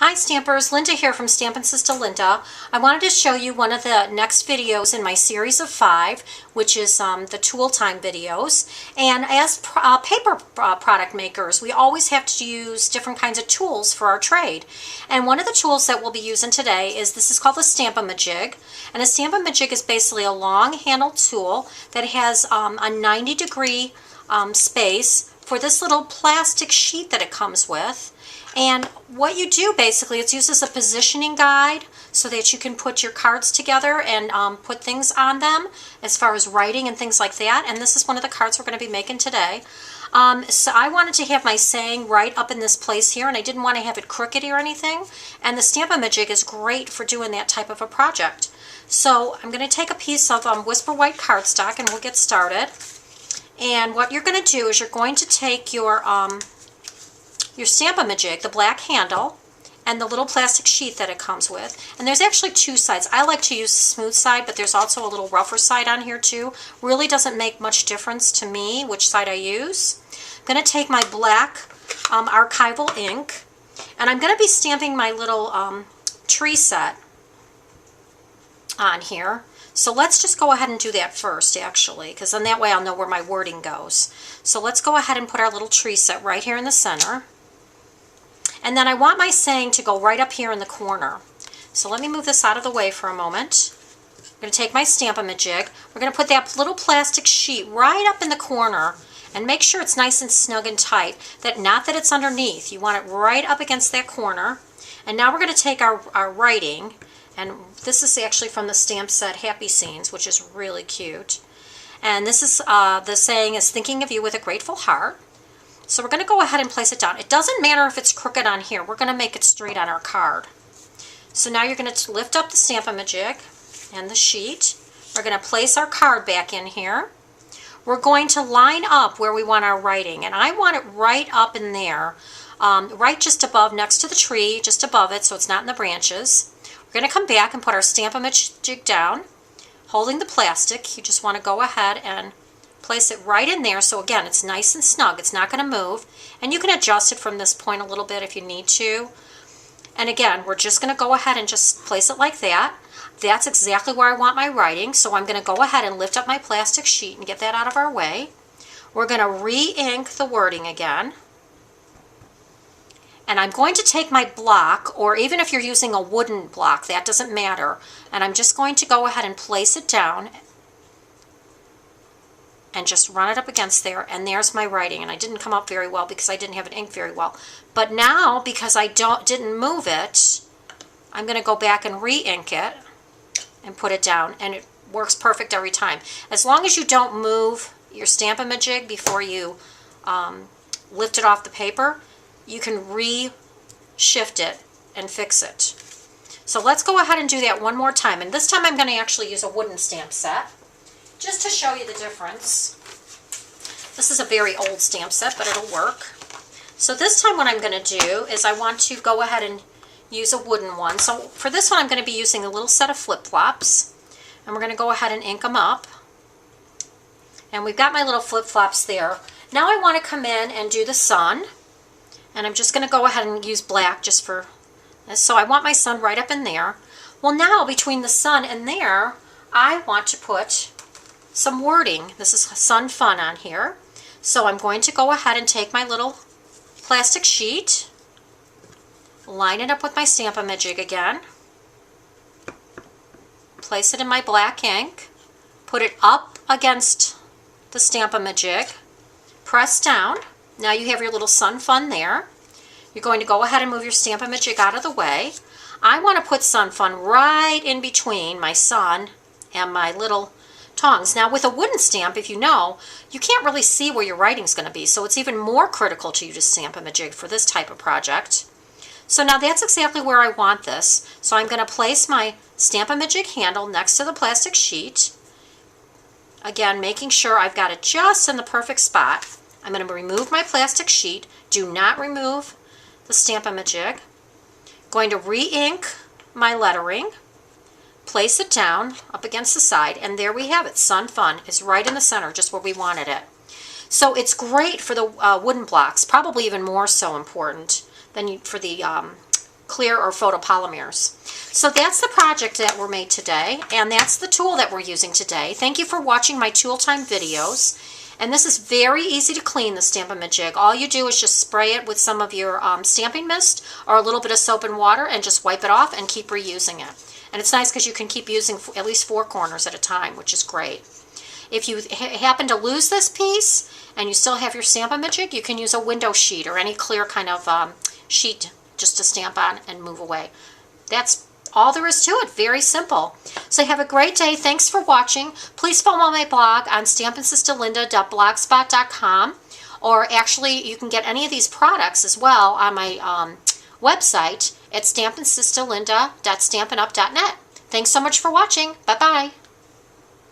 Hi Stampers, Linda here from Stampin' Sister Linda. I wanted to show you one of the next videos in my series of 5, which is the tool time videos. And as paper product makers, we always have to use different kinds of tools for our trade. And one of the tools that we'll be using today is called the Stamp-A-Ma-Jig. And a Stamp-A-Ma-Jig is basically a long handled tool that has a 90-degree space for this little plastic sheet that it comes with. And what you do basically, it's used as a positioning guide so that you can put your cards together and put things on them as far as writing and things like that. And this is one of the cards we're going to be making today. So I wanted to have my saying right up in this place here, and I didn't want to have it crooked or anything. And the Stamp-A-Ma-Jig is great for doing that type of a project. So I'm going to take a piece of Whisper White cardstock and we'll get started. And what you're going to do is you're going to take your Stamp-A-Ma-Jig, the black handle, and the little plastic sheet that it comes with. And there's actually two sides. I like to use the smooth side, but there's also a little rougher side on here too. Really doesn't make much difference to me which side I use. I'm going to take my black archival ink, and I'm going to be stamping my little tree set on here. So let's just go ahead and do that first, actually, because then that way I'll know where my wording goes. So let's go ahead and put our little tree set right here in the center. And then I want my saying to go right up here in the corner. So let me move this out of the way for a moment. I'm going to take my Stamp-A-Ma-Jig. We're going to put that little plastic sheet right up in the corner and make sure it's nice and snug and tight. Not that it's underneath. You want it right up against that corner. And now we're going to take our writing, and this is actually from the stamp set Happy Scenes, which is really cute. And this is the saying is thinking of you with a grateful heart. So we're going to go ahead and place it down. It doesn't matter if it's crooked on here. We're going to make it straight on our card. So now you're going to lift up the Stamp-A-Ma-Jig and the sheet. We're going to place our card back in here. We're going to line up where we want our writing. And I want it right up in there, right just above, next to the tree, just above it, so it's not in the branches. We're going to come back and put our Stamp-A-Ma-Jig down, holding the plastic. You just want to go ahead and place it right in there, so again, it's nice and snug. It's not going to move, and you can adjust it from this point a little bit if you need to. And again, we're just going to go ahead and just place it like that. That's exactly where I want my writing, so I'm going to go ahead and lift up my plastic sheet and get that out of our way. We're going to re-ink the wording again. And I'm going to take my block, or even if you're using a wooden block, that doesn't matter. And I'm just going to go ahead and place it down and just run it up against there, and there's my writing. And I didn't come up very well because I didn't have it inked very well. But now, because I didn't move it, I'm going to go back and re-ink it and put it down, and it works perfect every time. As long as you don't move your Stamp-A-Ma-Jig before you lift it off the paper, you can re-shift it and fix it. So let's go ahead and do that one more time. And this time I'm going to actually use a wooden stamp set, just to show you the difference. This is a very old stamp set, but it'll work. So this time what I'm going to do is I want to go ahead and use a wooden one. So for this one I'm going to be using a little set of flip-flops, and we're going to go ahead and ink them up. And we've got my little flip-flops there. Now I want to come in and do the sun, and I'm just going to go ahead and use black just for this. So I want my sun right up in there. Well, now between the sun and there, I want to put some wording. This is Sun Fun on here. So I'm going to go ahead and take my little plastic sheet, line it up with my Stamp-A-Ma-Jig again, place it in my black ink, put it up against the Stamp-A-Ma-Jig, press down. Now you have your little Sun Fun there. You're going to go ahead and move your Stamp-A-Ma-Jig out of the way. I want to put Sun Fun right in between my sun and my little tongs. Now with a wooden stamp, if you know, you can't really see where your writing's going to be, so it's even more critical to use a Stamp-A-Ma-Jig for this type of project. So now that's exactly where I want this. So I'm going to place my Stamp-A-Ma-Jig handle next to the plastic sheet. Again, making sure I've got it just in the perfect spot. I'm going to remove my plastic sheet. Do not remove the Stamp-A-Ma-Jig. Going to re-ink my lettering. Place it down up against the side, and there we have it. Sun Fun is right in the center, just where we wanted it. So it's great for the wooden blocks, probably even more so important than for the clear or photopolymers. So that's the project that were made today, and that's the tool that we're using today. Thank you for watching my tool time videos. And this is very easy to clean, the Stamp-A-Ma-Jig. All you do is just spray it with some of your stamping mist or a little bit of soap and water and just wipe it off and keep reusing it. And it's nice because you can keep using at least 4 corners at a time, which is great. If you happen to lose this piece and you still have your Stamp-A-Ma-Jig, you can use a window sheet or any clear kind of sheet just to stamp on and move away. That's all there is to it. Very simple. So have a great day. Thanks for watching. Please follow my blog on stampandsisterlinda.blogspot.com, or actually you can get any of these products as well on my website at stampandsisterlinda.stampandup.net. Thanks so much for watching. Bye-bye.